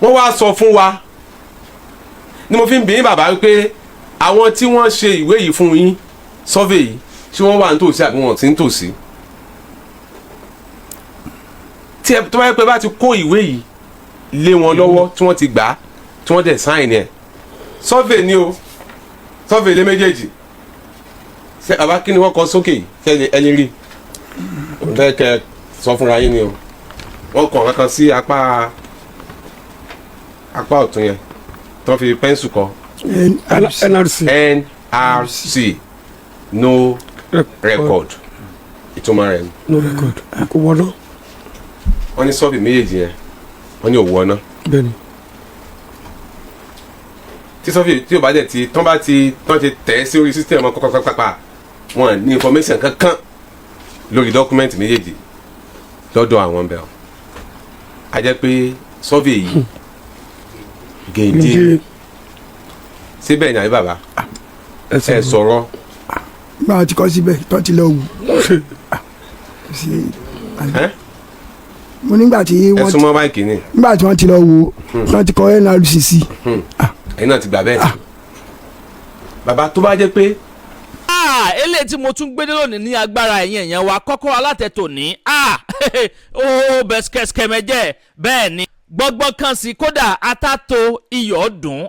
wọ́n wá sọ fún wa ni mo fi ń bi yín bàbá wípé àwọn tí wọ́n ṣe ìwé yìí fún yín survey yìí ṣé wọ́n wà nítòsí àbí wọ́n ti ń tòsí tí ẹ tó bá yẹ pé bá ti kó ìwé yìí lé wọn lọ́wọ́ tí wọ́n ti gbà á tí wọ́n dẹ̀ sáìn ẹ̀ survey ni o survey lé méjèèjì ṣe àbá kí ni wọ́n kọ sókè yìí ṣe ẹni rí bẹ́ẹ̀ kẹ́ sọ fúnra yín ni o wọ́n kàn kankan sí apá ọ̀tún yẹn tó fi pẹ́ńsù kọ NRC no record ìtumọ̀ rẹ̀ ni. no record kò wọ́n náà. wọ́n ní survey méjèèjì yẹn wọ́n ní òwò ọ̀nà. bẹ́ẹ̀ni. tí survey tí o bá dẹ̀ ti tán ti tẹ̀ sí orí system wọn pápápápá wọn ní information kankan lórí document méjèèjì lọ́dọ̀ àwọn bẹ́ẹ̀ o. a jẹ́ pé survey yìí gèdè síbẹ̀ ní àbí bàbá ẹ sọ̀rọ̀. bá a ti kọ́ síbẹ̀ tó ti lọ wù. mo nígbà tí wọ́n ẹ súnmọ́ báyìí ni. nígbà tí wọ́n ti lọ wò wọ́n ti kọ́ NRCC. ẹ̀yin náà ti gbà bẹ́ẹ̀. bàbá tó bá jẹ́ pé. eléyìí tí mo tún gbé dé lónìí ní agbára ẹ̀yìn ẹ̀yàn wa Kókórò Alátẹ tòní ó bẹ̀sikẹ̀sikẹ̀mẹ̀jẹ̀ bẹ́ẹ̀ ni gbọ́gbọ́n kan sí kódà atato iyọ̀ dùn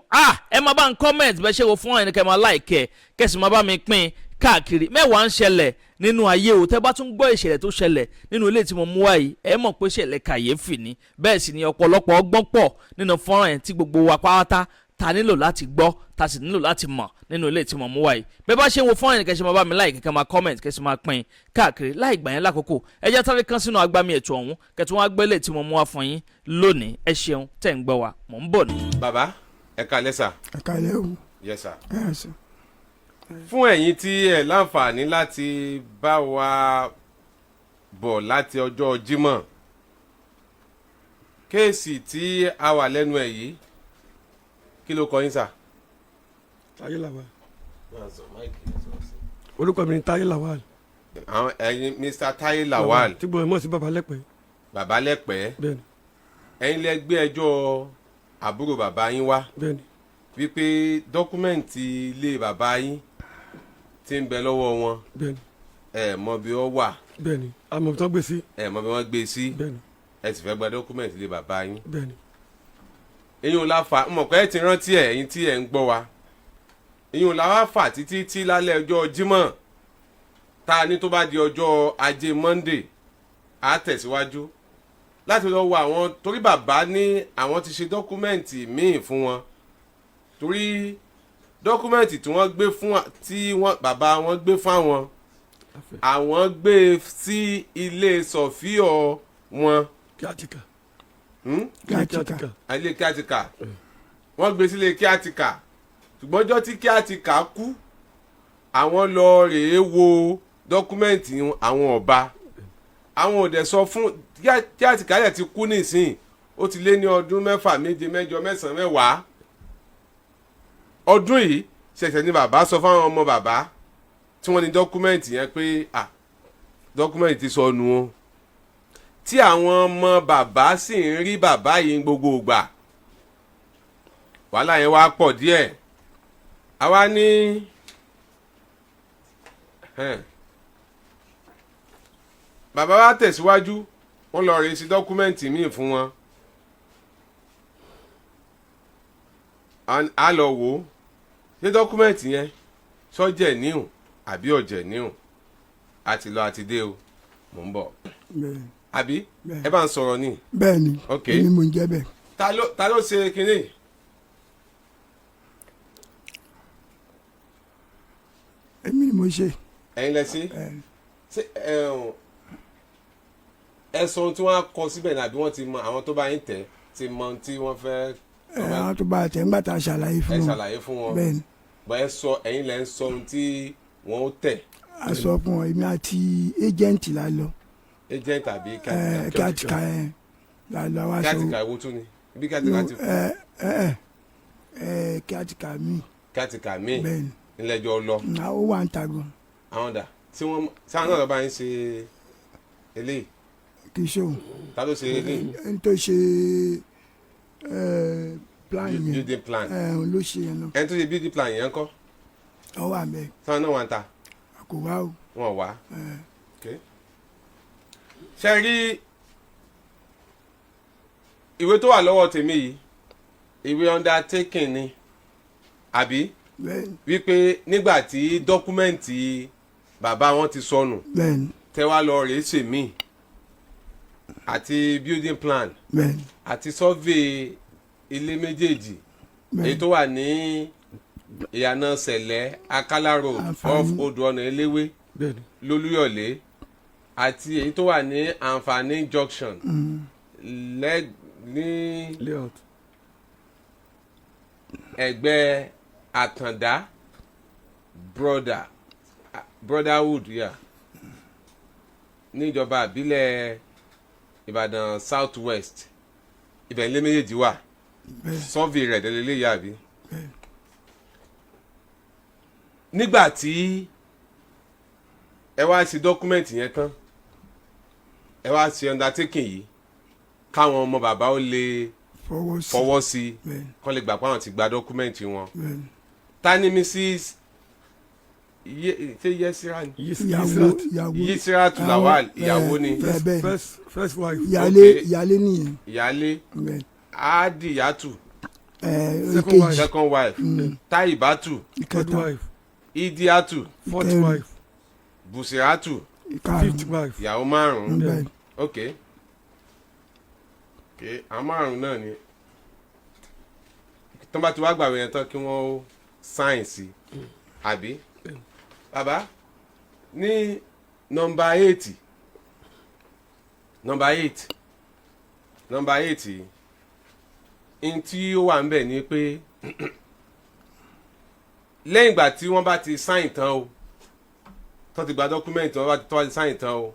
ẹ máa bá ń comment bẹ́ẹ̀ ṣe wo fún ẹni kẹ́ máa like kẹ́sì máa bá mi pín káàkiri mẹ́wàá ń ṣẹlẹ̀ nínú ayé o tẹ́ bá tún gbọ́ ìṣẹ̀lẹ̀ tó ṣẹlẹ̀ nínú ilé tí mo mú wá yìí ẹ mọ̀ pé ìṣẹ̀lẹ̀ kàyéfì ni bẹ́ẹ̀ sì ni ọ̀pọ̀lọpọ̀ ọgbọ́n pọ̀ nínú fọ́nrán yẹn tí gbogbo wa pátá ta nílò láti gbọ́ ta sì nílò láti mọ̀ nínú ilé tí mo mú wá yìí bẹ́ẹ̀ bá ṣe wo fọ́nrán yẹn kẹ́sì máa bá mi like kẹ́kẹ́ máa comment kẹ́sì máa pín káàkiri láì gbà yẹn lákòókò ẹ jẹ́ tàbí kan sínú agbami ètò ọ̀hún kẹ́tù wọn gbélé tí mo mú wá fún yín lónìí ẹ ṣeun tẹ́ ń gbọ́ wa mò ń bọ̀ ni. bàbá ẹ káalẹ́ sà. ẹ káalẹ́ o. yes sir. fún ẹ̀yin tí ẹ láǹfààní láti bá wa bọ̀ láti ọjọ́ Jímọ̀ kéèsì tí a wà lẹ́nu ẹ̀ yìí kí ló kọ yín sà. Táyé Lawal. orúkọ mi ni Táyé Lawal. àwọn ẹ̀yin Mr. Táyé Lawal. tí gbọ́dọ̀ mọ̀ sí baba lẹ́pẹ́. baba lẹ́pẹ́. bẹ́ẹ̀ni. ẹ̀yin lẹ gbé ẹjọ́ àbúrò bàbá yín wá. bẹ́ẹ̀ni. wípé dọ́kúmẹ̀ntì ilé bàbá yín tí ń bẹ lọ́wọ́ wọn. bẹ́ẹ̀ni. ẹ mọ bí wọ́n wà. bẹ́ẹ̀ni àmọ́ bí wọ́n gbé sí. ẹ mọ bí wọ́n gbé sí. bẹ́ẹ̀ni. ẹ sì fẹ́ gba dọ́kúmẹ̀ntì ilé bàbá yín. bẹ́ẹ̀ni. eyín ò la fà mọ̀ pé ẹ ti rántí ẹ̀ ẹ̀yin tí ẹ̀ ń gbọ́ wa eyín ò la wá fà títí tí lálẹ́ ọjọ́ Jímọ̀ tá a ní tó bá di ọjọ́ Ajé Monday á tẹ̀síwájú láti lọ wo àwọn torí bàbá ní àwọn ti ṣe dọ́kúmẹ̀ntì míì fún wọn torí dọ́kúmẹ̀ntì tí wọ́n gbé fún tí bàbá wọn gbé fáwọn àwọn gbé sí ilé sọ̀fíọ̀ wọn. kíátíkà. ilé kíátíkà wọ́n gbé sílé kíátíkà ṣùgbọ́n ọjọ́ tí kíátíkà kú àwọn lọ rèé wo dọ́kúmẹ̀ntì àwọn ọba àwọn ò dẹ̀ sọ fún kíátíkà yẹn ti kú nísìnyí ó ti lé ní ọdún 6 7 8 9 10 ọdún yìí ṣẹ̀ṣẹ̀ ni bàbá sọ fáwọn ọmọ bàbá tí wọ́n ní dọ́kúmẹ̀ntì yẹn pé dọ́kúmẹ̀ntì ti sọnù o tí àwọn ọmọ bàbá sì ń rí bàbá yìí gbogbo ìgbà wàhálà yẹn wá pọ̀ díẹ̀ àwa ní bàbá wa tẹ̀síwájú wọ́n lọ rí sí dọ́kúmẹ̀ntì míì fún wọn a lọ wò ó ṣé dọ́kúmẹ̀ntì yẹn sọ́jẹ̀ níhùn àbí ọ̀jẹ̀ níhùn àti lọ àti dé o mò ń bọ̀ àbí ẹ bá ń sọ̀rọ̀ ni. bẹ́ẹ̀ni èmi mò ń jẹ́ bẹ́ẹ̀. ta ló ṣe kinní. èmi ni mo ṣe. ẹ̀yin lẹ sí. ṣé ẹ̀sùn tí wọ́n kọ síbẹ̀ náà àbí wọ́n ti mọ àwọn tó bá yín tẹ̀ ti mọ tí wọ́n fẹ́. àwọn tó bá tẹ̀ ńgbà tá a ṣàlàyé fún wọn. ẹ ṣàlàyé fún wọn. bẹ́ẹ̀ni. bọ́ ẹ sọ ẹ̀yin lẹ ń sọ ohun tí wọ́n ó tẹ̀. a sọ fún wọn èmi àti ẹ́jẹ̀ǹtì la lọ. agent àbí kíátíkà la lọ wá sọ. kíátíkà ewu tún ni ibi kíátíkà ti kú. kíátíkà mi. kíátíkà mi bẹ́ẹ̀ni. nílẹ̀jọ́ lọ. ó wà ń ta gan. àwọn dà tí wọ́n sáwọn náà lọ bá yín ṣe eléyìí. kì í ṣe òun. ta ló ṣe eléyìí. ẹni tó ṣe plan yẹn building plan ló ṣe yẹn náà. ẹni tó ṣe building plan yẹn kọ́ ọ wà mẹ́. táwọn náà wà ń ta kò wá o. wọn wá ṣe rí ìwé tó wà lọ́wọ́ tèmi yìí ìwé undertaking ni àbí wípé nígbà tí dọ́kúmẹ́ǹtì bàbá wọn ti sọnù tẹ́wá lọ rèé sèmí àti building plan àti survey ilé méjèèjì èyí tó wà ní ìyànà sẹ̀lẹ̀ Akala road off odò ọ̀nà eléwé lólúyọ̀lé àti èyí tó wà ní àǹfààní junction ní ẹgbẹ́ àkàndá brotherhood níjọba àbílẹ̀ Ìbàdàn south west ibẹ̀ ilé méjèèjì wà survey rẹ̀ délé yà bí. nígbà tí ẹ wá sí dọ́kúmẹ̀ntì yẹn tán ẹ wá sí undertaking yìí káwọn ọmọ bàbá ó lè fọwọ́ sí kán lè gbà pé àwọn ti gba dọ́kúmẹ̀ntì wọn. ta ni Mrs. Yesiratu Lawal ìyàwó ni first wife. ìyálé nìyẹn. ìyálé Adiyatu second wife. Taibatu third wife. Idiatu fourth wife. Busiratu fifth wife. ìyàwó márùn-ún ok àwọn márùn-ún náà ni tó bá ti wá gbàgbé yẹn tán kí wọ́n sáìn sí àbí bàbá ní nọ́mbà 8 in tí ó wà ń bẹ̀ ni pé lẹ́yìn ìgbà tí wọ́n bá ti sáìn tán o tó ti gba dọ́kúmẹ́ǹtì wọ́n bá ti sáìn tán o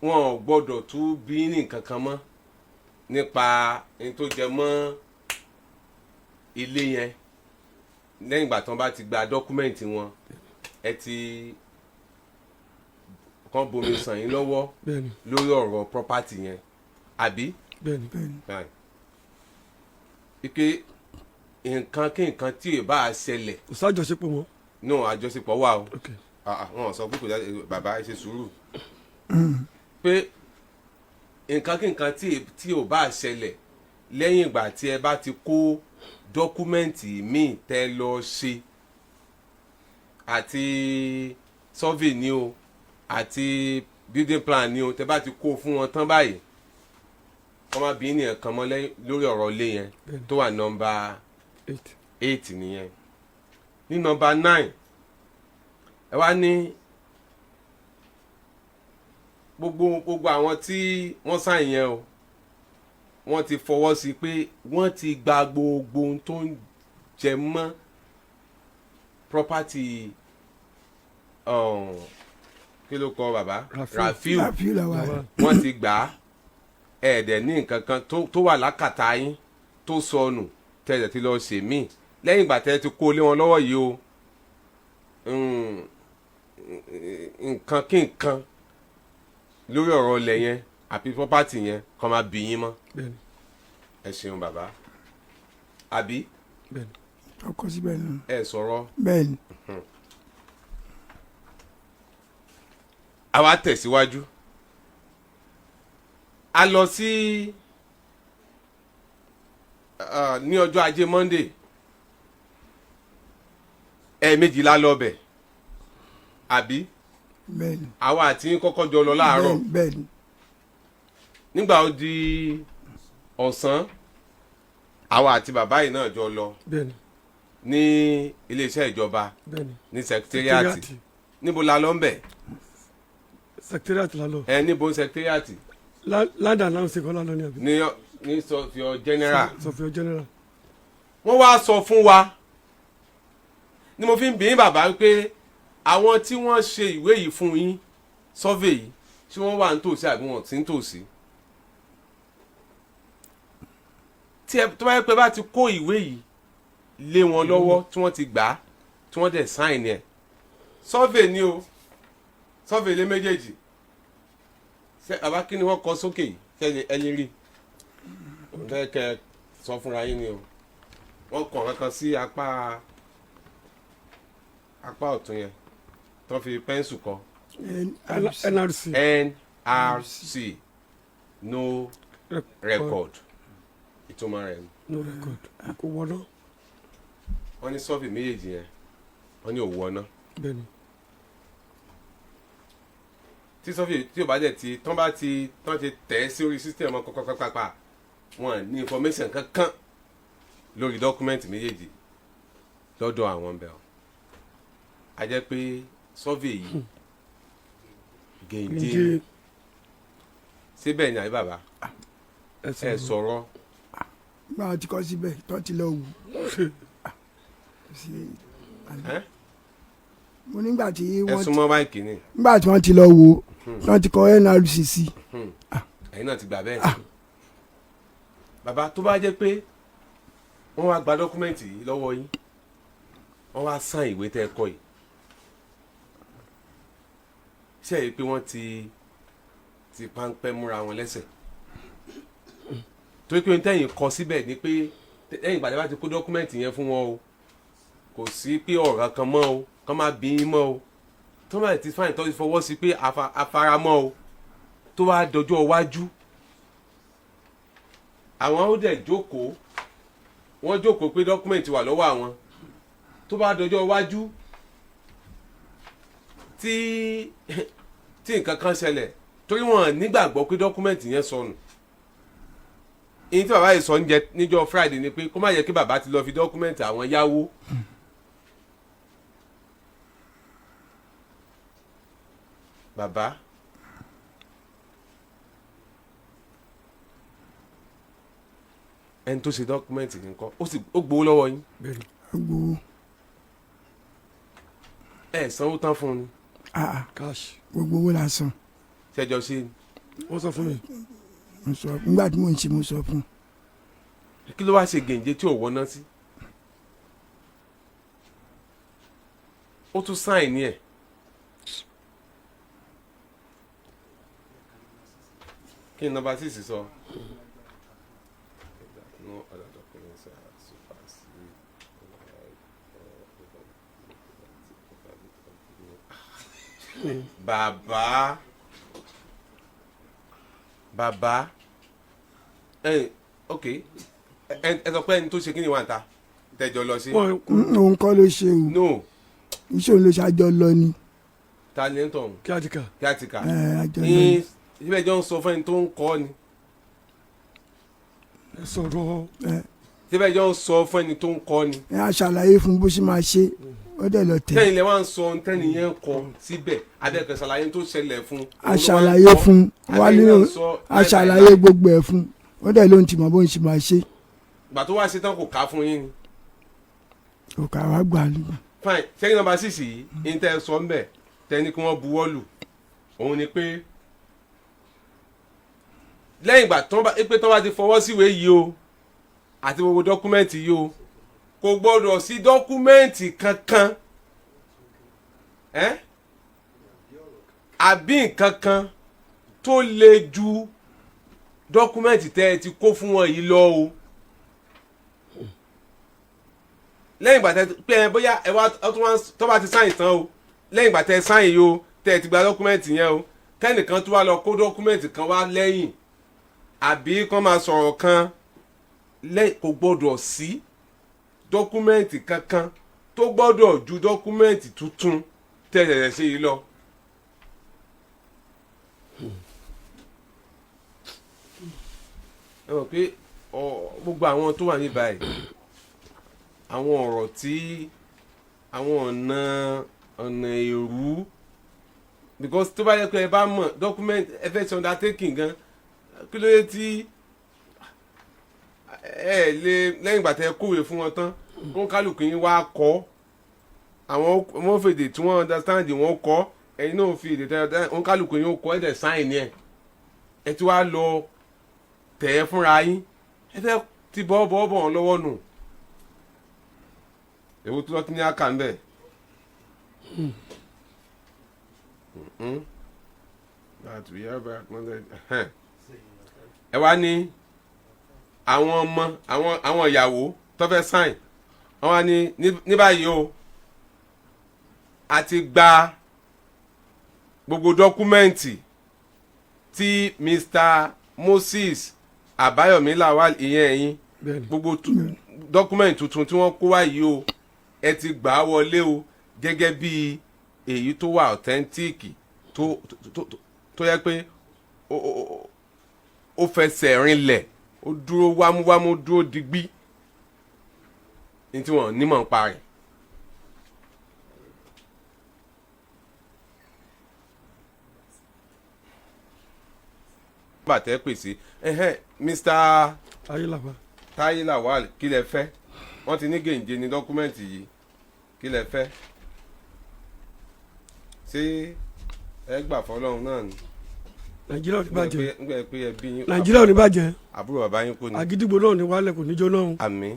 wọn ò gbọ́dọ̀ tún bí ní nǹkan kan mọ́ nípa ẹni tó jẹ mọ́ ilé yẹn lẹ́yìn ìgbà tí wọ́n bá ti gba dọ́kúmẹ́ǹtì wọn ẹ ti kàn bomi sàn yín lọ́wọ́ lórí ọ̀rọ̀ property yẹn àbí. bẹ́ẹ̀ni. ike nǹkan kí nǹkan tí ì bá a ṣẹlẹ̀. kò sájọṣepọ̀ wọn. no àjọṣepọ̀ wà o. wọn sọ pé kò jáde bàbá ẹ ṣe sùúrù. pé nǹkan kí nǹkan tí ò bá a ṣẹlẹ̀ lẹ́yìn ìgbà tí ẹ bá ti kó dọ́kúmẹ́ǹtì míì tẹ́ lọ ṣe àti survey ni o àti building plan ni o tẹ́ bá ti kó fún wọn tán báyìí wọ́n máa bí ènìyàn kan mọ́ lórí ọ̀rọ̀ ilé yẹn tó wà nọ́mbà 8 nìyẹn. ní nọ́mbà 9 ẹ wá ní gbogbo àwọn tí wọ́n sáìn yẹn o wọ́n ti fọwọ́ sí pé wọ́n ti gba gbogbo ohun tó ń jẹ mọ́ property kí ló kọ bàbá Rafiu wọ́n ti gbà á ẹ̀ẹ́dẹ̀ ní nǹkan kan tó wà lákàtà yín tó sọnù tẹ̀lẹ̀ tí lọ́ọ́ ṣe míì lẹ́yìn ìgbà tẹ́lẹ̀ ti kó lé wọn lọ́wọ́ yìí o nǹkan kí nǹkan lórí ọ̀rọ̀ ilẹ̀ yẹn àbí property yẹn kọ́ máa bí yín mọ́ ẹ ṣeun bàbá àbí ọkọ síbẹ̀ náà ẹ sọ̀rọ̀ bẹ́ẹ̀ni. àwa tẹ̀síwájú a lọ sí ní ọjọ́ ajé Monday ẹ̀ẹ̀mejìlá lọ́bẹ̀ àbí bẹ́ẹ̀ni àwa àti kọ́kọ́ jọ lọ láàárọ̀ bẹ́ẹ̀ni nígbà ó di ọ̀sán àwa àti bàbá yìí náà jọ lọ ní iléeṣẹ́ ìjọba ní sẹkítẹ́rìàtì níbo la lọ ń bẹ̀. sẹkítẹ́rìàtì la lọ. níbo sẹkítẹ́rìàtì. ládàá náà ṣe kọ́ lánàá ní àbí. ní sọfíọ general. sọfíọ general. wọ́n wá sọ fún wa ni mo fi ń bìín bàbá pé àwọn tí wọ́n ṣe ìwé yìí fún yín survey yìí tí wọ́n wà nítòsí àbí wọ́n ti ń tòsí. tó bá yẹ pé bá ti kó ìwé yìí lé wọn lọ́wọ́ tí wọ́n ti gbà á tí wọ́n dẹ̀ sáìn ẹ̀ survey ni o survey lé méjèèjì ṣe àbá kí ni wọ́n kọ sókè yìí ṣe ẹ lè rí sọ fúnra yín ni o wọ́n kàn kankan sí apá ọ̀tún yẹn tó fi pẹ́ńsù kọ NRC NRC no record ìtumọ̀ rẹ̀ ni. no record kò wọ́nà. wọ́n ní sọ́ọ̀fì méjèèjì yẹn wọ́n ní òwò bẹ́ẹ̀ni. tí sọ́ọ̀fì tí ò bá dẹ̀ ti tán ti tẹ̀ sí orí sísítẹ̀mù kọ́kọ́kọ́kọ́ wọn ní information kankan lórí dọ́kúmẹ́ǹtì méjèèjì lọ́dọ̀ àwọn bẹ́ẹ̀ a jẹ́ pé sọ́ọ̀fì yìí gèǹdé síbẹ̀ ní àbí bàbá ẹ sọ̀rọ̀. gba ti kọ́ síbẹ̀ tó ti lọ wù. mo nígbà tí wọ́n ẹ súnmọ́ máìkì ni. nígbà tí wọ́n ti lọ wò wọ́n ti kọ́ NRC sí. ẹ̀yin náà ti gbà bẹ́ẹ̀. bàbá tó bá jẹ́ pé wọ́n wá gba dọ́kúmẹ́ǹtì yìí lọ́wọ́ yín wọ́n wá sàn ìwé tẹ́ ẹ kọ yìí ṣe é pé wọ́n ti páńpẹ́ múra wọn lẹ́sẹ̀ torí pé ohun tẹ́yìn kọ síbẹ̀ ni pé lẹ́yìn ìgbà tí wọ́n ti kó dọ́kúmẹ́ǹtì yẹn fún wọn o kò sí pé ọ̀rọ̀ kan mọ́ o kán má bí yín mọ́ o tó bá ti fáyìn tó ti fọwọ́ sí pé afaramọ́ o tó wá dọjọ́ iwájú àwọn ó dẹ̀ jókòó wọ́n jókòó pé dọ́kúmẹ̀ntì wà lọ́wọ́ àwọn tó bá dọjọ́ iwájú tí nǹkan kan ṣẹlẹ̀ torí wọn nígbàgbọ́ pé dọ́kúmẹ̀ntì yẹn sọnù ìyẹn tí bàbá yìí sọ níjọ́ Friday ni pé kó má yẹ kí bàbá ti lọ fi dọ́kúmẹ̀ntì àwọn yáwó. bàbá ẹni tó ṣe dọ́kúmẹ́ǹtì nǹkan ó gbowó lọ́wọ́ yín. ó gbowó. ẹ sanwó tán fún un ni. cash. gbogbo owó la san. ṣẹjọ ṣe ni. wọ́n sọ fún mi. mo sọ nígbà tí mo ń ṣe mo sọ fún. kí ló wá ṣe gèǹjẹ tí ò wọná sí. ó tún sáìn ní ẹ̀. kí ni nọ́mbà 6 sọ. No other documents are supersede. Bàbá ok ẹ sọ pé ẹni tó ṣe kí ni wà ń ta tẹjọ lọ sí. òun kọ́ ló ṣe o. no. iṣẹ́ òun ló ṣàjọ lọ ni. ta ni ẹ ń tọ̀. kíátíkà. àjọ lọ ni. síbẹ̀ jọ ń sọ fún ẹni tó ń kọ́ ni. ẹ sọ̀rọ̀. síbẹ̀ jọ ń sọ fún ẹni tó ń kọ́ ni. ẹ á ṣàlàyé fún bó ṣe máa ṣe ó dẹ̀ lọ tẹ̀. tẹ́yìn lè wá ń sọ tẹ́ni yẹn kọ síbẹ̀ abẹ́ẹ̀kẹ́ ṣàlàyé tó ṣẹlẹ̀ fún. a ṣàlàyé fún wa nínú a ṣàlàyé gbogbo ẹ̀ fún ó dẹ̀ ló ń tì mọ́ bó ń ṣe máa ṣe. ìgbà tó wá ṣe tán kò ká fún yín ni. kò ká wá gbà nígbà. fine ṣẹ́yìn nọ́mbà 6 yìí ní tẹ́ ẹ sọ ń bẹ̀ tẹ́ni kí wọ́n buwọ́ lù òun ni pé lẹ́yìn ìgbà tó bá ti fọwọ́ síwèé yìí o àti gbogbo dọ́kúmẹ́ǹtì yìí o kò gbọ́dọ̀ sí dọ́kúmẹ́ǹtì kankan àbí nǹkan kan tó le ju dọ́kúmẹ́ǹtì tẹ́ ẹ ti kó fún wọn yìí lọ o lẹ́yìn ìgbà tẹ́ pé ẹ bóyá ẹ wá tó bá ti sáyìn tán o lẹ́yìn ìgbà tẹ́ sáyìn yìí o tẹ́ ẹ ti gba dọ́kúmẹ́ǹtì yẹn o kẹ́nìkan tó wá lọ kó dọ́kúmẹ́ǹtì kan wá lẹ́yìn àbí kán máa sọ̀rọ̀ kan kò gbọ́dọ̀ sí dọ́kúmẹ́ǹtì kankan tó gbọ́dọ̀ ju dọ́kúmẹ́ǹtì tuntun tẹ̀sẹ̀ ṣe yìí lọ. ẹ mọ̀ pé gbogbo àwọn tó wà ní báyìí àwọn ọ̀rọ̀ tí àwọn ọ̀nà èrú because tó bá yẹ pé ẹ bá mọ̀ dọ́kúmẹ́ǹtì ẹ fẹ́ ṣe undertaking gan kí ló dé tí ẹ lè lẹ́yìn ìgbà tẹ́ kúrè fún wọn tán wọn kálukú yín wá kọ́ àwọn wọn fèdè tí wọ́n understand wọn kọ́ ẹ̀yin náà fi èdè tẹ́ wọn kálukú yín kọ́ ẹ̀ dẹ̀ sáìn ní ẹ ti wá lọ tẹ̀ ẹ́ fúnra yín ẹ fẹ́ ti bọ́ wọn lọ́wọ́ nù èwo tó lọ́ọ́ ní àkà ń bẹ̀. ẹ wá ní àwọn ọmọ àwọn ìyàwó tó fẹ́ sign wọ́n wá ní báyìí o a ti gba gbogbo dọ́kúmẹ́ǹtì tí Mr. Moses Àbáyọ̀mí Lawal ìyẹn ẹ̀yin gbogbo dọ́kúmẹ́ǹtì tuntun tí wọ́n kó wá yìí o ẹ ti gbà á wọlé o gẹ́gẹ́ bí èyí tó wà authentic tó yẹ pé ó fẹsẹ̀ rinlẹ̀ ó dúró wámúwámú dúró digbí ní tí wọ́n nímọ̀ ń pa rẹ̀. bàtẹ́ pèsè Mr. Táyé Lawal kí lẹ fẹ́ wọ́n ti ní gèǹje ní dọ́kúmẹ́ǹtì yìí kí lẹ fẹ́ ṣé ẹ gbà fọlọ́run náà ni. Nàìjíríà ò ní bàjẹ́ Nàìjíríà ò ní bàjẹ́ àbúrò bàbá yín kò ní. Àgídìgbò náà ní wálẹ̀ kò ní jó náà. àmín.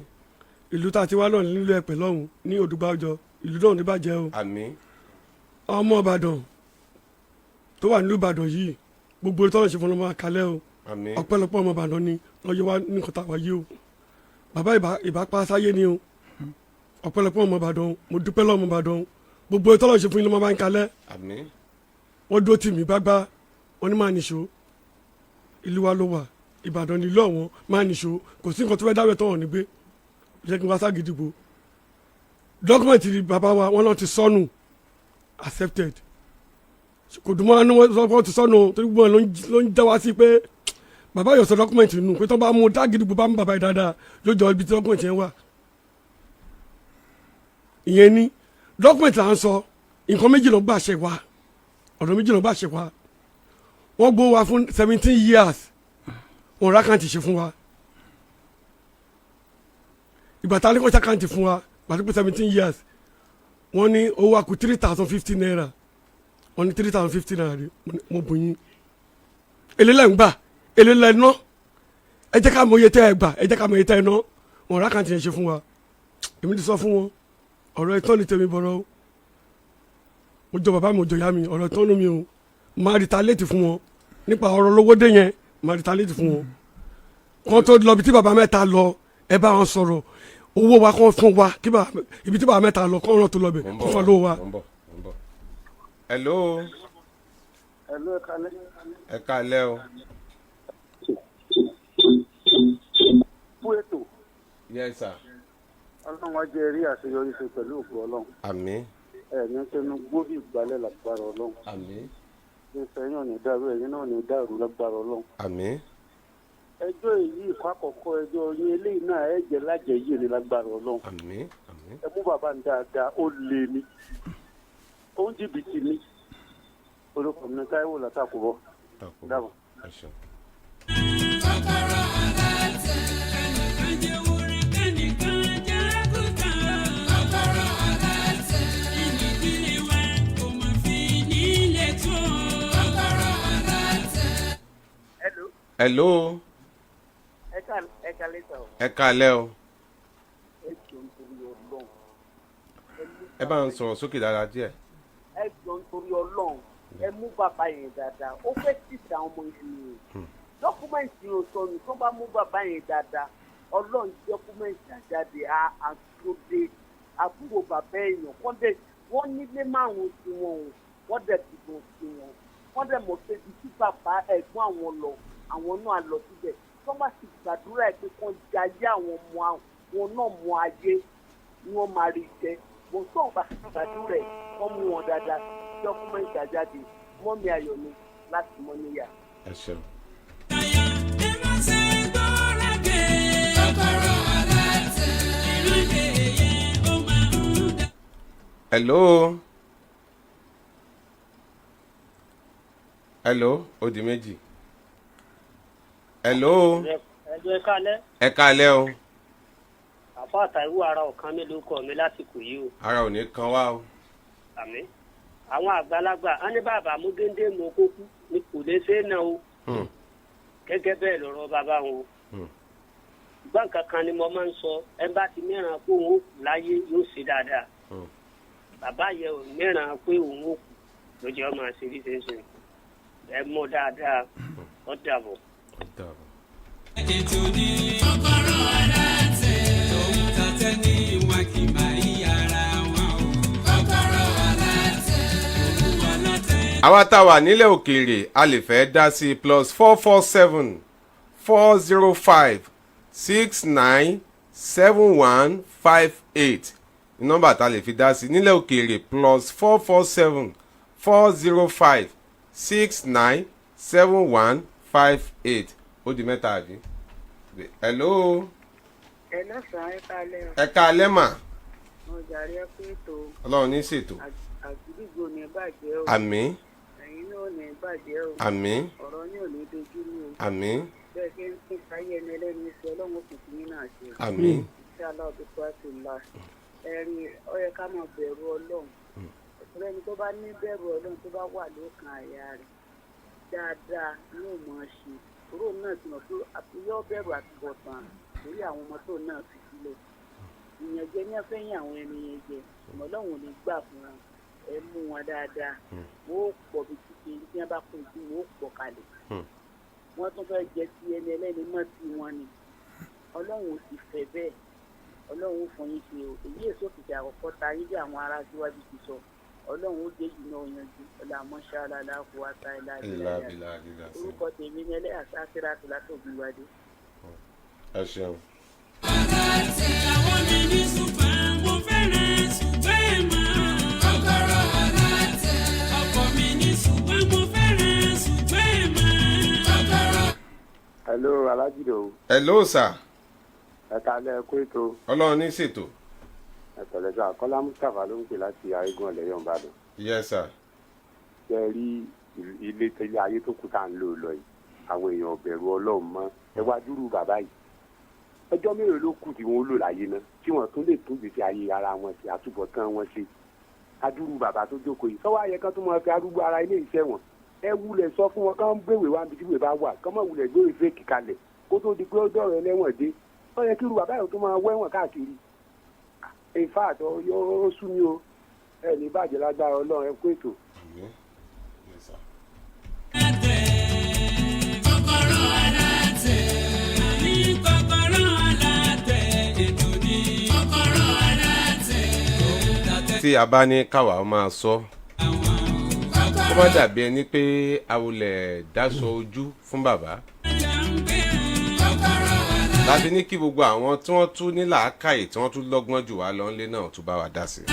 ìlú tá a ti wá náà nílùú Ẹ̀pẹ́ lọ́hùn ní Òdùgbàjọ ìlú náà ò ní bàjẹ́ o. àmín. ọmọ Ìbàdàn tó wà nílùú Ìbàdàn yìí gbogbo ìtọ́nà ṣe fún ọmọ àkàlẹ́ o. àmín. ọ̀pọ̀lọpọ̀ ọmọ Ìbàdàn ni lọ́jọ́ wá ní nǹkan tá a wá yìí o. bàbá ìbápa sáyé ni o. ọ̀pọ̀lọpọ̀ ọmọ Ìbàdàn mo dúpẹ́ lọ́wọ́ ọmọ Ìbàdàn gbogbo ìtọ́nà ṣe fún ilé ọmọ bá ń kalẹ́. àmín. wọ́n dúró tì mí gbágbá wọn ní máa nìṣó ìlú wa ló wà Ìbàdàn nílò àwọn máa nìṣó kò sí nǹkan tó fẹ́ dáwẹ́ tó hàn nígbé jẹ́ kí n wá s'Àgídìgbò dọ́kúmẹ̀ntì bàbá wa wọn náà ti sọnù accepted kò dùn mọ́ wọn ti sọnù torí gbogbo wọn ló ń já wá sí pé bàbá yóò sọ dọ́kúmẹ̀ntì nù pé tó bá mú d'Àgídìgbò bá mú bàbá yìí dáadáa yóò jọ ibi tí dọ́kúmẹ̀ntì yẹn wà ìyẹn ní dọ́kúmẹ̀ntì là ń sọ nǹkan méjì ló gbà ṣe wá ọ̀dọ̀ méjì ló gbà ṣe wá wọ́n gbó wa fún 17 years wọn rákàntì ṣe fún wa ìgbà tá a ní kó ṣàkàntì fún wa gbàtí pé 17 years wọ́n ní owó àkú 3,050 naira wọ́n ní 3,050 naira rí mo bù yín èlélẹ̀ ń gbà èlélẹ̀ ná ẹ jẹ́ ká mọ iye tẹ́ ẹ gbà ẹ jẹ́ ká mọ iye tẹ́ ẹ ná wọn rákàntì yẹn ṣe fún wa èmi ti sọ fún wọn ọ̀rọ̀ ìtọ́ ni tèmi bọ̀rọ̀ o mo jọ bàbá mi ò jọ ìyá mi ọ̀rọ̀ ìtọ́ nu mi o máa retaliate fún wọn nípa ọ̀rọ̀ lówó dé yẹn máa retaliate fún wọn kó tó lọ ibi tí bàbá mẹ́ta lọ ẹ bá wọn sọ̀rọ̀ owó wa kó fún wa kí ibi tí bàbá mẹ́ta lọ kó ràn tó lọ bẹ̀ kó fún wa lówó wa. hello. ẹ káalẹ́ o. fún ètò. yes sir. ọlọ́run wa jẹ́ rí àṣeyọrí ṣe pẹ̀lú òkú ọlọ́run. àmín. ẹ̀mí tẹnu gbóbi ìgbàlẹ̀ lágbára ọlọ́run. àmín. ìfẹ̀yìn ò ní dàrú ẹ̀yìn náà ò ní dàrú lágbára ọlọ́run. àmín. ẹjọ́ èyí ìkọ́ àkọ́kọ́ ẹjọ́ yín eléyìí náà ẹ̀jẹ̀ lájẹ̀ yìí ní lágbára ọlọ́run. àmín. àmín. ẹ mú bàbá ń dáadáa ó lé ní ó ń jìbìtì ní orúkọ mi ní Táíwò látàkùbọ̀ dábọ̀. Kókórò Alátẹ. Kókórò Alátẹ. Ìdílé wa kò má fi nílé tó. Kókórò Alátẹ. hello. ẹ kálẹ́ sọ. ẹ káalẹ́ o. ẹ jọ nítorí ọlọ́run. ẹ bá ń sọ̀rọ̀ sókè dáadáa díẹ̀. ẹ jọ nítorí ọlọ́run ẹ mú bàbá yẹn dáadáa ó fẹ́ tìta ọmọ ìlú dọ́kúmẹ̀ntì yóò sọnù tó bá mú bàbá yẹn dáadáa ọlọ́run dọ́kúmẹ̀ntì àjáde àtúndé àbúrò bàbá èèyàn wọ́n nílé márùn-ún sí wọn o wọ́n dẹ̀ dìbò sí wọn wọ́n dẹ̀ mọ̀ pé ibi tí bàbá ẹ̀gbọ́n àwọn lọ àwọn náà lọ síbẹ̀ tó bá ti gbàdúrà ẹ̀ pé kán jẹ ayé àwọn ọmọ wọn náà mọ ayé ni wọ́n máa rí jẹ wọ́n tó bá gbàdúrà ẹ̀ wọ́n mú wọn dáadáa dọ́kúmẹ̀ntì àjáde mọ́mí ayọ̀ ni láti mọ́ níyà. ẹ ṣeun. Kókórò Alátẹ. hello. hello ó di méjì. hello. ẹjọ́ ẹ kálẹ́. ẹ káalẹ́ o. àfa àtàwù ara ọ̀kan mi ló kọ́ mi lásìkò yìí o. ara ò ní kan wá o. àmín. àwọn àgbàlagbà á ní bàbá mú géńdé mọ kókú ní kò lè ṣe é náà o. gẹ́gẹ́ bẹ́ẹ̀ lọ́rọ̀ bàbá wọn o. ìgbọ́n kankan ni mo máa ń sọ ẹ bá ti mìíràn pé òun ó kù láyé yóò ṣe dáadáa. bàbá yẹ ò mìíràn pé òun ó kù lójú ọmọ àṣírí ṣe ń ṣe ẹ mọ dáadáa ó dàbọ̀. ètò ní Kókórò Alátẹ. Òun tàtẹ́ ní wọn kì máa yí ara wọn o. Kókórò Alátẹ. Kókórò Alátẹ. àwa tá a wà nílẹ̀ òkèèrè a lè fẹ́ dá sí +447 405 697158 ní nọ́mbà tá a lè fi dá sí nílẹ̀ òkèèrè +447 405 697158 ó di mẹ́ta àbí. hello. ẹ lọ́sàn-án ẹ kálẹ̀ o. ẹ káalẹ́ mà. mo jàre ẹ pé ètò ọlọ́run ní ṣètò. àgídìgbò ní bàjẹ́ o. àmín. ẹ̀yin náà ní bàjẹ́ o. àmín. ọ̀rọ̀ ní ò ní dojú ní o. àmín. bẹ́ẹ̀ ṣe ń pín sáyé ẹni ẹlẹ́ni sí ọlọ́run òkùnkùn yín náà ṣe. àmín. iṣẹ́ aláwọ̀ tó ti la ẹ̀rí ó yẹ ká máa bẹ̀rù ọlọ́run. ọ̀rẹ́ ni tó bá ní bẹ̀rù ọlọ́run tó bá wà lókàn àyà rẹ̀ dáadáa yóò mọ̀ ṣe. òró náà ti mọ̀ pé àtúnyọ́ bẹ̀rù àtúbọ̀tán lórí àwọn ọmọ tó náà fi sílẹ̀. ìyànjẹ ní afẹ́yìn àwọn ẹni yẹn jẹ ọlọ́run ò ní gbà fún wọn ẹ mú wọn dáadáa wọn ó pọ̀ bí kíkì tí wọ́n bá kún sí wọn ó pọ̀ kalẹ̀ wọ́n tún fẹ́ jẹ ti ẹni ẹlẹ́ni mọ́ tí wọ́n ni ọlọ́run ò sì fẹ́ bẹ́ẹ̀ ọlọ́run ó fún yín ṣe o èyí èso kìkì àkọ́kọ́ ta yín bí àwọn ará síwájú ti sọ ọlọ́run ó dé jù náà yanjú ọlá mọ́ṣáláà láàfọ̀ wáta ìlàbílà orúkọ tèmi ní ẹlẹ́yà sákìrà tó látòbí wádé. ẹ ṣeun. Alátẹ. Àwọn mi ní ṣùgbọ́n mo fẹ́ràn ṣùgbọ́n mọ́. Kókórò Alátẹ. Ọkọ mi ní ṣùgbọ́n mo fẹ́ràn ṣùgbọ́n mọ́. Kókórò. hello alájídò. hello sir. ẹ kálẹ́ kó ètò. ọlọ́run ní ṣètò. ẹ pẹ̀lẹ́ sà kọ́lá mustapha ló ń pè láti ayégun ọ̀lẹ́yọ̀ ìbàdàn. yes sir. ṣe rí ilé tẹ́lẹ̀ ayé tó kù tá à ń lò lọ yìí àwọn èèyàn ọ̀bẹ̀rù ọlọ́run mọ́ ẹ wá dúró bàbá yìí ọjọ́ mélòó ló kù tí wọ́n lò láyé náà tí wọ́n tún lè tún gbèsè ayé ara wọn ṣe àtúbọ̀tán wọn ṣe adúrú bàbá tó jókòó yìí sọ́wọ́ ayẹ kan tó máa fi arúgbó ara ilé iṣẹ́ wọn ẹ wulẹ̀ sọ fún wọn kán gbèwè wá níbi tí wèé bá wà kán mọ̀ wulẹ̀ gbé fèkì kalẹ̀ kó tó di pé ó dọ̀rọ̀ ẹlẹ́wọ̀n dé ó yẹ kí irú bàbá yìí tó máa wẹ́wọ̀n káàkiri ìfà àtọ yóò sú mi o ẹ ní bàjẹ́ lágbára ọlọ́run ẹ kó ètò. Kókórò Alátẹ. Ní Kókórò Alátẹ. Ètò ní Kókórò Alátẹ. Òun tàtẹ́ tí a bá ní káwa máa sọ kó má dàbí ẹni pé àwòlẹ̀ dáṣọ ojú fún bàbá láti ní kí gbogbo àwọn tí wọ́n tún ní làákàyè tí wọ́n tún lọ́gbọ́n jù wá lọ nílé náà tún bá wa dá sí i.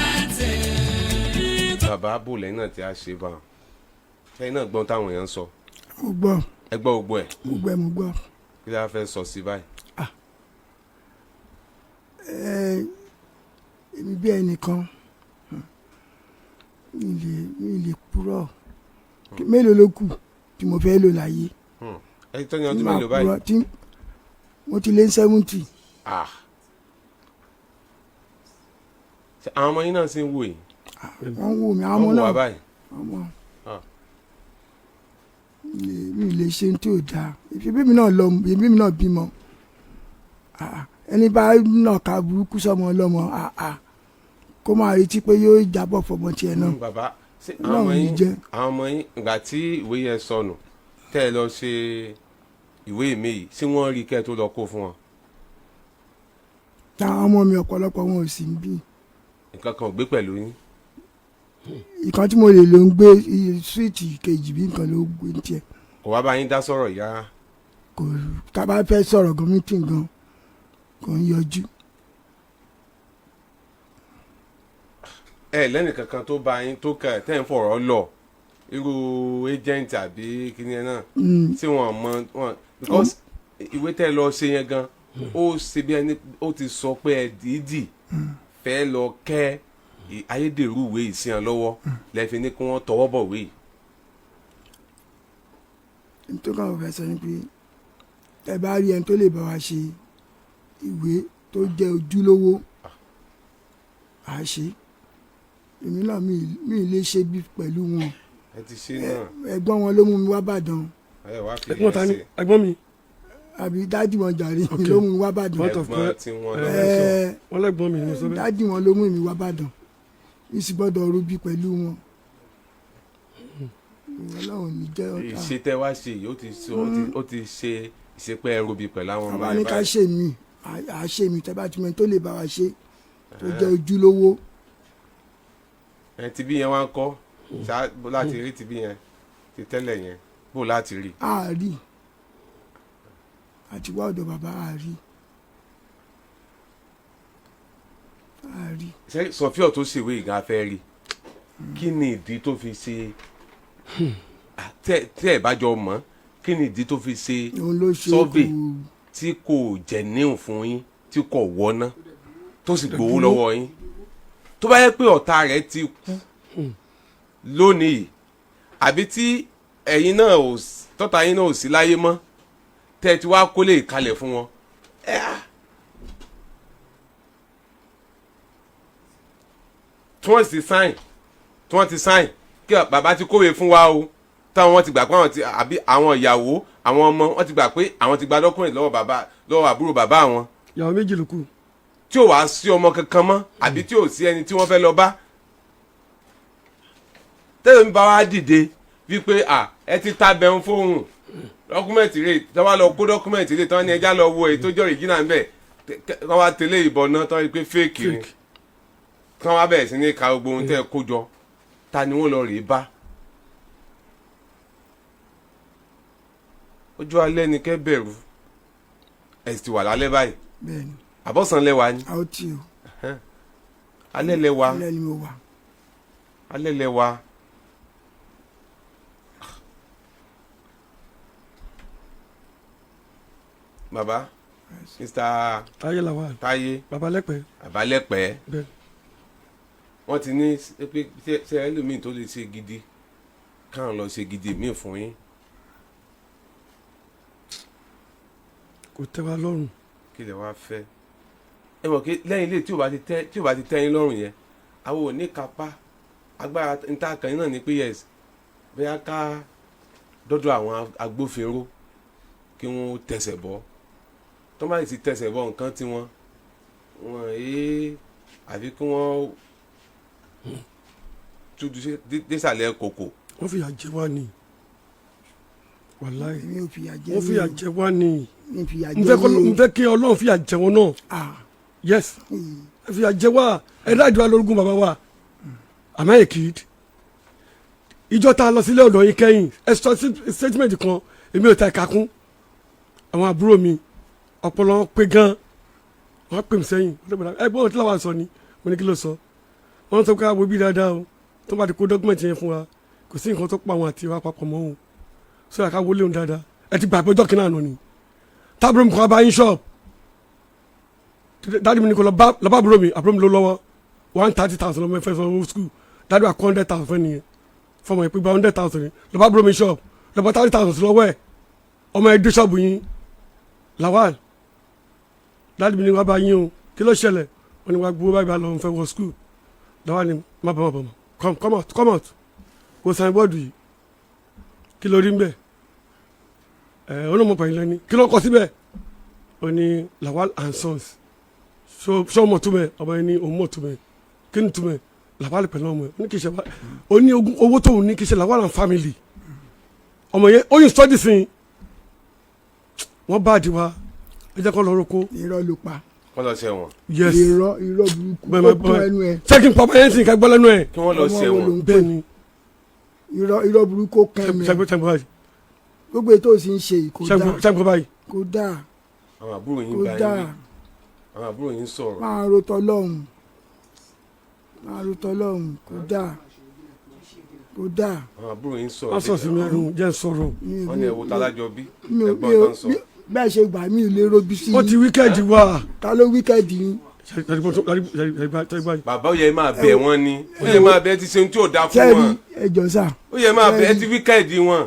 bàbá bò lẹ́yìn náà tí a ṣe bá wọn lẹ́yìn náà gbọ́n táwọn èèyàn ń sọ. mo gbọ́. ẹ gbọ́ gbogbo ẹ̀. mo gbọ́. kí ló fẹ́ sọ sí báyìí. èmi bí ẹnìkan mi lè purọ́ mélòó ló kù tí mo fẹ́ lò láyé. ẹ tó ní ọdún mélòó báyìí. mo ti lé 70. àwọn ọmọ yín náà sì ń wò yìí. wọ́n wò mí àwọn ọmọ náà. wọ́n wò wá báyìí. mi lè ṣe tí ò dáa ìbí mi náà bímọ ẹni bá náà ka burúkú sọmọ ọlọ́mọ kó máa retí pé yóò jábọ̀ fọmọ tiẹ̀ náà. bàbá àwọn ọmọ yín ìgbà tí ìwé yẹn sọnù tẹ́ ẹ lọ ṣe ìwé mi yìí sí wọ́n rí kẹ́ ẹ tó lọ kó fún wọn. táwọn ọmọ mi ọ̀pọ̀lọpọ̀ wọn ò sí ń bí. nǹkan kan ò gbé pẹ̀lú yín. ìkan tí mo lè lò ń gbé síìtì kejì bí nǹkan ló gbé tiẹ̀. kò wá bá yín dá sọ̀rọ̀ ìyá. kò tá a bá fẹ́ sọ̀rọ̀ gan mítìn gan kò ń yọjú. ẹ lẹ́nì kankan tó bá yín tó kẹ́ ẹ̀ tẹ́ ń fọ̀rọ̀ lọ irú agent àbí kíni ẹ náà tí wọ́n mọ wọn because ìwé tẹ́ lọ ṣe yẹn gan ó ṣe bí ẹni ó ti sọ pé ẹ dìídì fẹ́ lọ kẹ́ ayédèrú ìwé ìsìn lọ́wọ́ lẹ́fi ní kí wọ́n tọwọ́ bọ̀ wé. nítorí àwọn fẹ́ sọ ni pé ẹ bá rí ẹni tó lè bá wa ṣe ìwé tó jẹ́ ojúlówó à á ṣe èmi náà mi lè ṣe bí pẹ̀lú wọn. ẹ ti ṣe náà. ẹ̀gbọ́n wọn ló mú mi wá bàdàn. ẹ̀gbọ́n ta ni ẹ̀gbọ́n mi. àbí dájú wọn jàre ló mú mi wá bàdàn. ẹ̀gbọ́n tí wọ́n wọn lẹ́gbọ́n mi ni mo sọ bẹ́ẹ̀. dájú wọn ló mú mi wá bàdàn mi sì gbọ́dọ̀ rúbí pẹ̀lú wọn. Ọlọ́run ní jẹ́ ọ̀tá. ìṣe tẹ́ wá ṣe yìí ó ti ṣe ìṣepẹ́ ẹrùbí pẹ̀lú àwọn ọmọ àwa ní ká ṣe mí à ṣe mí tẹ́ bá ti mọ tó lè bá wa ṣe tó jẹ́ ojúlówó. tibí yẹn wá ń kọ́ bó láti rí tibí yẹn ti tẹ́lẹ̀ yẹn bó láti rí. a rí àti wá ọ̀dọ̀ bàbá a rí. Sọfíọ̀ tó ṣèwé ìgbà fẹ́ rí kí ni ìdí tó fi ṣe tẹ́ ẹ̀ bá jọ mọ̀ kí ni ìdí tó fi ṣe sọ́ọ̀bì tí kò jẹ́ níhùn fún yín tí kò wọ́ná tó sì gbowó lọ́wọ́ yín tó bá yẹ pé ọ̀tá rẹ̀ ti kú lónìí àbí tí ẹ̀yin náà tọ́ta yín náà ò sí láyé mọ́ tẹ́ ẹ ti wá kólé ìkalẹ̀ fún wọn tí wọ́n ti sáìn kí bàbá ti kówé fún wa o táwọn wọn ti gbà pé àbí àwọn ìyàwó àwọn ọmọ wọn ti gbà pé àwọn ti gba dọ́kúmẹ̀ntì lọ́wọ́ àbúrò bàbá wọn. ìyàwó méjì ló kù. tí ò wá sí ọmọ kankan mọ́ àbí tí ò sí ẹni tí wọ́n fẹ́ lọ bá. tẹ́lẹ̀ mi bá wá dìde wípé ẹ ti ta bẹ̀rù fóun dọ́kúmẹ̀ntì rẹ̀ tí wọ́n lọ kó dọ́kúmẹ̀ntì rẹ̀ tí wọ́n ní ẹja lọ wo èyí tó jọ ìjìnà ń bẹ̀ wọ́n wá tẹ̀lé ìbọn náà tí wọ́n rí pé fẹ́ẹ̀kì ni tí wọ́n wá bẹ̀rẹ̀ sí ní ka gbogbo ohun tẹ́ ẹ kó jọ ta ni wọ́n lọ rèé bá. ojú alẹ́ ni kẹ́ bẹ̀rù ẹ̀ sì ti wà lálẹ́ báyìí àbọ̀sán lẹ́wà ni alẹ́ lẹ́wà alẹ́ lẹ́wà bàbá Mr. Táyé Lawal Táyé babalẹ́pẹ́ wọ́n ti ní pé ṣe ẹlòmíì tó lè ṣe gidi káwọn lọ ṣe gidi míì fún yín. kò tẹ́ wa lọ́rùn. kí lè wá fẹ́ ẹ mọ̀ kí lẹ́yìn ilé tí ò bá ti tẹ́ yín lọ́rùn yẹn àwọn ò ní kápá agbára níta kan náà ní pé yes bóyá ká dọ́dọ̀ àwọn agbófinró kí wọ́n tẹsẹ̀ bọ́ tó bá sì tẹsẹ̀ bọ́ nǹkan tí wọ́n àfi kí wọ́n túdú désàlẹ̀ kòkò. wọ́n fìyà jẹ wá ni wàláì wọ́n fìyà jẹ wá ni n fẹ́ kí Ọlọ́run fìyà jẹ wọn náà yes fìyà jẹ wá ẹ dájú wa lórúkún bàbá wa am I a kid ìjọ ta lọ sílé ọ̀dọ̀ yín kẹ́yìn ẹ sọ statement kan èmi ò ta ẹ̀ka kún àwọn àbúrò mi ọpọlọ pé gan wọn pè mí sẹ́yìn ẹ gbọ́n tí làwọn sọ ni mo ní kí ló sọ wọn sọ pé àwọn òbí dáadáa o tó bá ti kó dọ́kúmẹ̀ntì yẹn fún wa kò sí nǹkan tó pa àwọn àti wa papọ̀ mọ́ o sọ yà ká wọlé òun dáadáa ẹ ti gbà pé ọjọ́ kìnnà nù ni tábìlì mi kò bá yín ṣọ́ọ̀bù dáàdì mi ní kò lọ bá àbúrò mi ló lọ́wọ́ 130,000 lọ́mọ ẹ̀fẹ́ sọ school dáàdì wa kọ́ 100,000 fẹ́ nìyẹn fọmọ ìpín gba 100,000 lọ bá àbúrò mi ṣọ́ọ̀bù lọ bá 30,000 lọ́wọ́ ẹ̀ ọmọ ẹ̀ dé ṣọ́ọ̀bù yín Lawal dáàdì mi ní wàá bá yín o kí ló ṣẹlẹ̀ wọn ni wàá gbowó báyìí bá lọ fẹ́ wọ school Lawal ni má bọ̀ come out kò sàn bọ́ọ̀dù yìí kí ló rí ń bẹ̀ onímọ̀pọ̀ yìí lẹ́ni kí ló kọ síbẹ̀ ó ní Lawal and Sons ṣé ọmọ túmẹ̀ ọmọ yẹn ní òun mọ̀ túmẹ̀ kí ni túmẹ̀ Lawal pẹ̀lú ọmọ yẹn ó ní kì í ṣe ó ní owó tóun ní kì í ṣe Lawal and family ọmọ yẹn ó yìn sọ́ọ́dì sí i wọ́n bá àdì wa ẹ jẹ́ kó lọ roko. irọ́ ló pa. wọ́n lọ sẹ́wọ̀n. yes irọ́ burúkú ó kún ẹnu ẹ. ṣé kí n pọ̀ báyẹn sì ká gbọ́ lẹ́nu ẹ̀. kí wọ́n lọ sẹ́wọ̀n. bẹ́ẹ̀ ni. irọ́ burúkú ó kún ẹnu ẹ. sẹ́gun báyìí. gbogbo ètò òsì ń ṣe kò dáa. sẹ́gun báyìí. kò dáa. àwọn àbúrò yín bá yín àwọn àbúrò yín sọ̀rọ̀. máa ro tọlọ́hun kò dáa kò dáa. àwọn àbúrò yín sọ̀rọ̀. wọ́n sọ sí mi ẹnu jẹ́ sọ̀rọ̀. wọ́n ní ẹ̀wò talájọ bí ẹgbọ́n tó ń sọ. bẹ́ẹ̀ ṣe gbà mí lè robi sí i. ó ti wíkẹ́ẹ̀dì wá. ta ló wíkẹ́ẹ̀dì yín. bàbá ó yẹ máa bẹ̀ wọ́n ni ó yẹ máa bẹ̀ ti ṣe ohun tí ò dáa fún wọn. ẹjọ sá. ó yẹ máa bẹ̀ ẹ ti wíkẹ́ẹ̀dì wọn.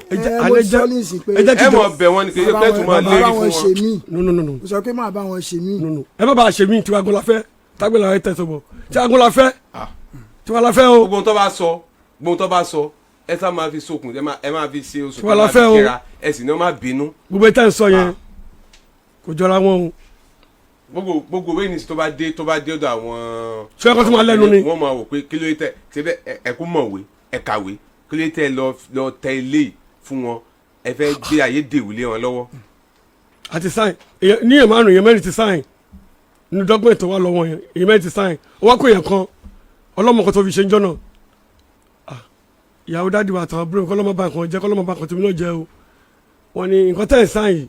mo sọ ní ìsìn pé ẹ mọ̀ bẹ̀ wọ́n ni kì í ṣe pé tó máa lérí fún wọn. mo sọ pé máa bá wọn ṣe mí. ẹ má bàa ṣe mí tiwa gbọ́n la fẹ́ tágbélà ẹ tẹ̀sán bọ̀ tiwa gbọ́n la fẹ́ tiwa la fẹ́ o. gbogbo ohun tó bá sọ ẹ sá máa fi sokùn ẹ máa fi ṣe oṣù tó máa fi kíra ẹ sì ní ọ máa bínú. gbogbo ìtàn sọ yẹn kò jọra wọn o. gbogbo wẹ́ẹ̀nì tó bá dé ọ̀dọ̀ àwọn. ṣé ẹ kọ́ tó máa lẹ́nu ni. wọ́n máa wò pé kí ló tẹ ṣe ẹ kú mọ̀wé ẹ kàwé kí ló tẹ lọ tẹ ilé fún wọn ẹ fẹ́ gbé ayé dèwìlé wọn lọ́wọ́ àti sign ní èèyàn márùn èèyàn mẹ́rin ti sign nínú document tó wà lọ́wọ́ yẹn èèyàn mẹ́rin ti sign ó wá kó èèyàn kan ọlọ́mọ kan tó fi ṣe ń jọ́ náà ìyàwó dáàdi wa àtàwọn àbúrò kọ́ lọ́mọ bá nǹkan jẹ́ kọ́ lọ́mọ bá nǹkan tó mi náà jẹ́ o wọ́n ní nǹkan tẹ̀ ń sign yìí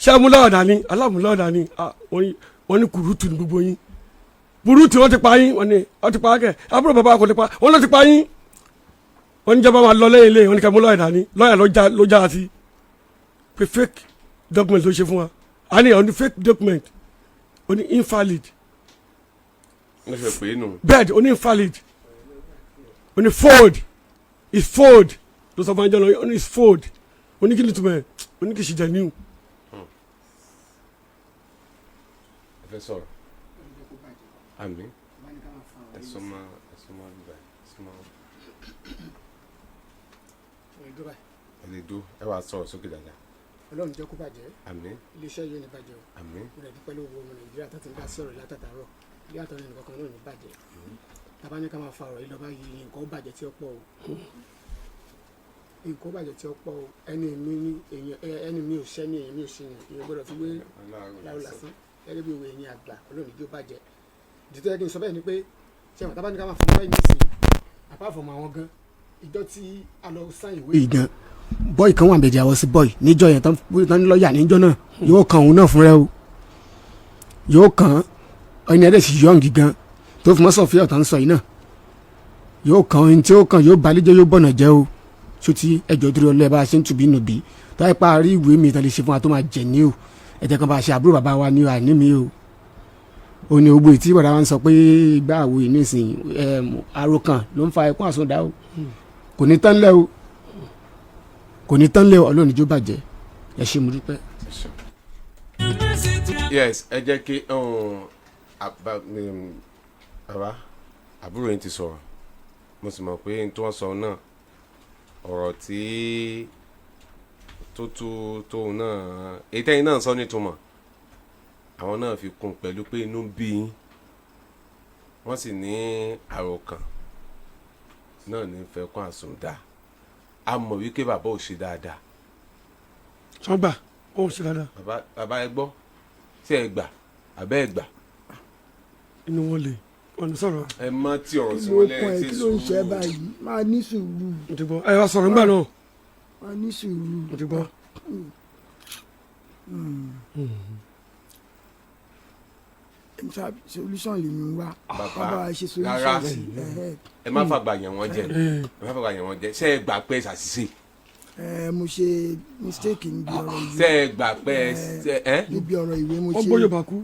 ṣé amúláwọ̀dà ni alámúláwọ̀dà ni wọ́n ní kùrùtù ní gbogbo yín burúkú wọ́n ti pa yín wọ́n ní wọ́n ti pa kẹ́ àbúrò bàbá kò ti pa wọ́n lọ́ ti pa yín wọ́n ní jọba máa lọ lẹ́yìn ilé wọ́n ní ká mú lọ́ọ̀dà ni lọ́ọ̀yà ló já sí pé fake document ló ṣe fún wa a ní ọ̀ní fake document ó ní invalid bed ó ní invalid ó ní fold is fold ló sọ fún ẹjọ́ náà ó ní is fold ó ní kí ni túmọ̀ ẹ̀ ó ní kì í ṣe jẹ́ new. ẹ fẹ́ sọ̀rọ̀ àmì ẹ̀sọ́mọ́ bíbá ẹ̀sọ́mọ́ ẹ̀lẹ́dọ́ ẹ wàá sọ̀rọ̀ sókè dáadáa. Ọlọ́run jẹ́ kó bàjẹ́. àmín. iléeṣẹ́ yóò ní bàjẹ́ o. àmín. mo rẹ̀ dúpẹ́ lọ́wọ́ ọmọ Nàìjíríà tó ti ń dá sí ọ̀rọ̀ látàtàrọ̀ ilé àtọ̀rọ̀ ẹnì kankan náà ní bàjẹ́. tàbá ní ká máa fa ọ̀rọ̀ yìí lọ́ba yìí nǹkan ó bàjẹ́ tí ó pọ̀ o. nǹkan ó bàjẹ́ tí ó pọ̀ o ẹni mi ò ṣẹ́ ní èyàn mi ò ṣe yàn ìyẹn gbọ́dọ̀ fi wé láwọ lásán gẹ́gẹ́ bí òwe ẹ̀yìn àgbà Ọlọ́run jẹ́ ó bàjẹ́. ìdítọ́ yẹ kí n sọ bẹ́ẹ̀ ni pé ṣé àwọn tàbá ní ká máa fọmọ báyìí nísìnyí apart from àwọn gan ìjọ tí a lọ sáyìn ìwé yìí gan bọ́ì kan wà bẹ̀jẹ̀ àwọ̀ sí bọ́ì níjọ yẹn tán ní lọ́ọ̀yà níjọ náà yóò kan òun náà fún rẹ o yóò kan ẹni ẹ̀dẹ̀ sì yọ̀ǹgì gan tó fi mọ́sọ̀ fí ọ̀tá ń sọ yìí náà yóò kan ohun tí ó kan yóò balẹ̀ jẹ́ yóò bọ̀nà jẹ́ o sotí ẹjọ́ dúró ọlọ́ọ̀ bá a ṣe ń tùbí nù bí tó ẹ pa àrí ìwé mi tán lè ṣe fún wa tó máa jẹ ní o ẹ̀jẹ̀ kan bá a ṣe àbúrò bàbá wa ní o àní mi o ò ní ogbó tí bọ̀dá wa ń sọ pé ìgbà àwò yìí nísìnyí àròkàn ló ń fa ẹkún àsundà o kò ní tán lẹ́ o kò ní tán lé Ọlọ́run ìjó bàjẹ́ ẹ ṣé mo dúpẹ́. yes ẹ jẹ́ kí bàbá àbúrò yín ti sọ̀rọ̀ mo sì mọ̀ pé n tí wọ́n sọ náà ọ̀rọ̀ tí tóun náà èyí tẹ́yìn náà sọ nítumọ̀ àwọn náà fi kún pẹ̀lú pé inú bí yín wọ́n sì ní àròkàn náà ní fẹ́ kún àsundà a mọ̀ wípé bàbá ò ṣe dáadáa. sọgbà ó ń ṣe dáadáa. bàbá ẹ gbọ́ tí ẹ gbà àbẹ́ ẹ gbà. inú wọn lè wọn ní sọ̀rọ̀. ẹ má tí ọ̀rọ̀ sí wọn lẹ́yìn tí kí ló ń ṣe báyìí máa ní sùúrù. mo ti gbọ́ ẹ wá sọ̀rọ̀ nígbà náà. máa ní sùúrù. mo ti gbọ́. solution lè mi wá. bàbá ṣe solution rárá sí. ẹ má fàgbà yẹn wọn jẹ ẹ má fàgbà yẹn wọn jẹ ṣé ẹ gbà pé ṣàṣìṣe. mo ṣe mistake níbi ọ̀rọ̀ ìwé. ṣé ẹ gbà pé ẹ. níbi ọ̀rọ̀ ìwé mo ṣe. wọ́n gbọ́ Yorùbá kú.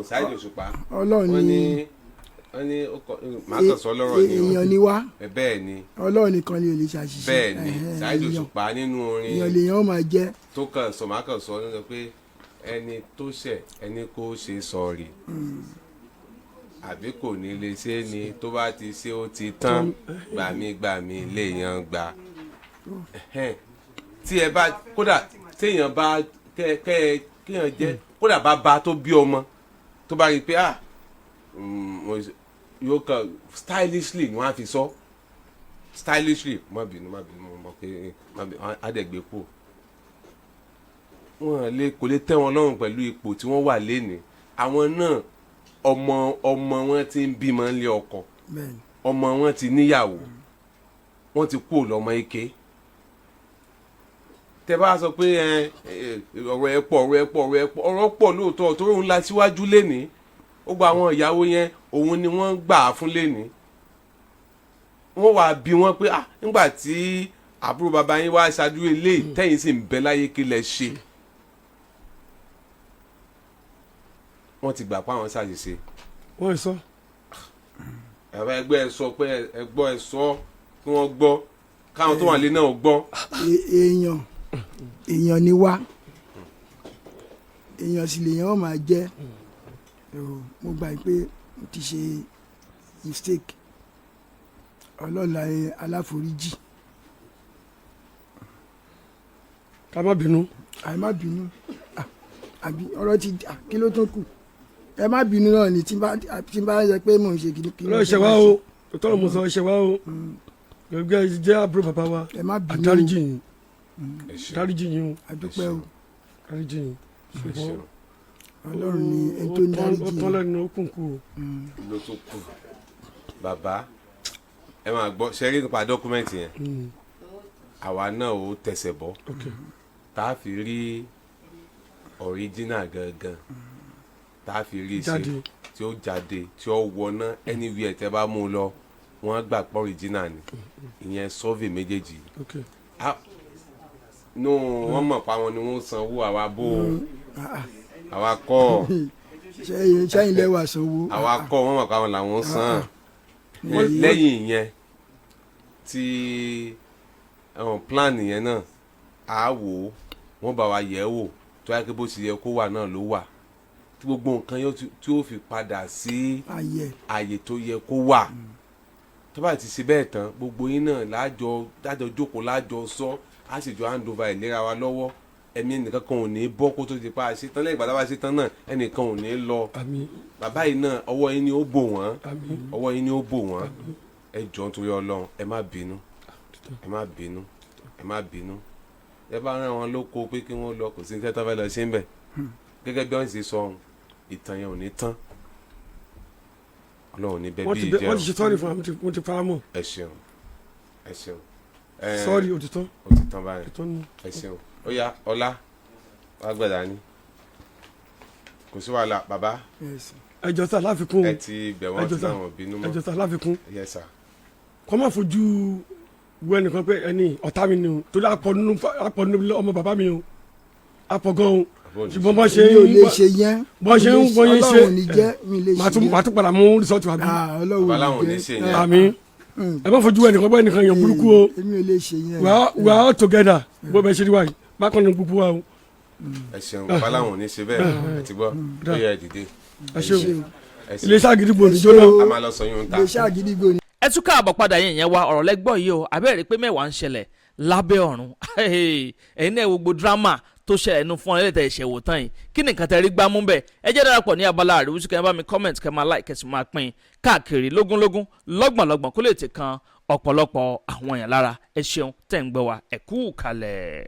Saheed Òṣùpá Ọlọ́run ni wọ́n ní màá kàn sọ lọ́rọ̀ ni èèyàn ni wá. bẹ́ẹ̀ ni Ọlọ́run nìkan ni ò lè ṣàṣìṣe. bẹ́ẹ̀ ni Saheed Òṣùpá nínú orin èèyàn lèèyàn ó máa jẹ́. tó kàn sọ màá kàn sọ nínú pé ẹni tó ṣẹ̀ ẹni kó ṣe sọ̀rì àbí kò ní lè ṣe ni tó bá ti ṣe ó ti tán gbàmígbàmí léèyàn gbà tí ẹ bá kódà téèyàn bá kéèyàn jẹ́ kódà bá tó bí ọmọ tó bá rí i pé yóò kàn stylishly ni wọ́n á fi sọ stylishly má bínú mọ̀ pé àdẹ̀gbẹ́ kù wọ́n kò lè tẹ́ wọn lọ́rùn pẹ̀lú ipò tí wọ́n wà lénìí àwọn náà ọmọ wọn ti ń bímọ ńlé ọkọ ọmọ wọn ti níyàwó wọn ti kú lọ́mọ ike tẹ bá sọ pé ọ̀rọ̀ ẹ pọ̀ lóòótọ́ tó ń la síwájú lénìí ó gba àwọn ìyàwó yẹn òun ni wọ́n gbà á fún lénìí wọ́n wá bí wọ́n pé nígbà tí àbúrò bàbá yín wá ṣáájú ilé tẹ́yìn sì ń bẹ láyé kí lẹ ṣe wọ́n ti gbà pa àwọn ṣàṣìṣe. wọ́n sọ. bàbá ẹgbẹ́ ẹ sọ pé ẹgbọ́ ẹ sọ kí wọ́n gbọ́ káwọn tó wà lé náà gbọ́. èèyàn ni wá èèyàn sì lèèyàn ó máa jẹ́ mo gbà pé mo ti ṣe mistake ọlọ́la aláforíjì. ká má bínú. àì má bínú àbí ọ̀rọ̀ ti kí ló tún kù ẹ má bínú náà ni tí n bá yẹ pé mò ń ṣe kìnnìkìnnì. ọlọ́ọ̀ ṣe wá o tọ́lọ̀ mo sọ ṣe wá o. gẹ́gẹ́ jẹ́ àbúrò bàbá wa ẹ má bínú àdáríjì yín ẹ ṣeun dáríjì yín o àdúpẹ́ o dáríjì yín ẹ ṣùgbọ́n ṣeun ọlọ́run ni ẹni tó ń dáríjì ó tán lẹ́nu ó kùn kù o. ló tó kù bàbá ẹ máa gbọ́ ṣe rí nípa dọ́kúmẹ́ǹtì yẹn àwa náà ó tẹsẹ̀ bọ́ tá a fi rí ọ̀ríjínà gangan tá a fi rí ṣe tí ó jáde tí ó wọná anywhere tẹ́ bá mú un lọ wọ́n gbà pọ̀ ọ̀ríjínà ni ìyẹn survey méjèèjì no wọ́n mọ̀ pa wọn ni wọ́n sanwó àwa bó àwa kọ́ sẹ́yìn lẹ́wà sanwó àwa kọ́ wọ́n mọ̀ pa wọn làwọn san lẹ́yìn ìyẹn tí plan yẹn náà a wò wọ́n bá wa yẹ̀ wò tó yẹ kí bó ti yẹ kó wà náà ló wà tí gbogbo nǹkan yóò tí ó fi padà sí àyè tó yẹ kó wà tó bá ti ṣe bẹ́ẹ̀ tán gbogbo yín náà lájọ jókòó lájọ sọ á sì jọ hand over ìlera wa lọ́wọ́ ẹ̀mí ẹnìkan kan ò ní bọ́ kó tó ti pa àṣẹ tán lẹ́yìn ìgbà tá a bá ṣe tán náà ẹnìkan ò ní lọ bàbá yìí náà ọwọ́ yín ni ó bò wọ́n ọwọ́ yín ni ó bò wọ́n ẹ jọ̀ọ́ nítorí Ọlọ́run ẹ má bínú ẹ má bínú ẹ má bínú ẹ bá rán wọn lóko pé kí wọ́n lọ kò sí ní tẹ́tọ́ fẹ́ lọ sí ń bẹ̀ gẹ́gẹ́ bí wọ́n ṣe sọ ìtàn yẹn ò ní tán Ọlọ́run ní bẹ́ẹ̀ bí ìjẹ́ wọ́n ti ṣe sọ́ọ̀rì fún wa mo ti fara mọ́. ẹ ṣeun ẹ ṣeun. sọ́ọ̀rì òtítọ́ òtítọ́ báyìí ẹ ṣeun ó yá ọlá wàá gbẹ̀dá ni kò sí wàhálà bàbá ẹjọ́ sá láfikún ẹ ti bẹ̀ wọ́n tí àwọn bínú mọ́ ẹjọ́ sá láfikún yes sir. kọ́ máa fojú wo ẹnìkan pé ẹni ọ̀tá mi ni o torí apọ̀ nínú ọmọ bàbá mi o apọ̀ gan o ṣùgbọ́n bọ́ ṣe bọ́ ṣe ń bọ́ yín ṣe màá tún padà mú rìsọ́ọ̀tì wa bí. bàbá làwọn ò ní ṣe yẹn. àmín ẹ má fojú ẹnìkan pé ẹnìkan yàn burúkú o we are all together bó bẹ ṣe rí wáyé bákan ní gbogbo wa o. ẹ ṣeun bàbá làwọn ò ní ṣe bẹ́ẹ̀ ẹ ti gbọ́ ó yẹ ẹ dìde. ẹ ṣeun iléeṣẹ́ Agidigbo ní jóná. a máa lọ sọ yún ta. iléeṣẹ́ Agidigbo ní. ẹ tún káàbọ̀ padà yẹn yẹn wa ọ̀rọ̀ lẹ́gbọ́ yìí o àbẹ́rẹ́ pé mẹ́wàá ń ṣẹlẹ̀ lábẹ́ ọ̀run ẹ̀yin náà gbogbo dírámà tó ṣẹlẹ̀ nínú fún ẹlẹ́tẹ̀ ìṣẹ̀wò tán yìí kí nìkan tẹ́ rí gbámú bẹ́ẹ̀ ẹ jẹ́ darapọ̀ ní abala àríwísí kẹ́ ẹ bá mi comment kẹ́ ẹ máa like kẹ́ ẹ sì máa pín káàkiri lógúnlógún lọ́gbọ̀nlọ́gbọ̀n kó lè ti kan ọ̀pọ̀lọpọ̀ àwọn èèyàn lára ẹ ṣeun tẹ́ ń gbọ́ wa ẹ kú kalẹ̀.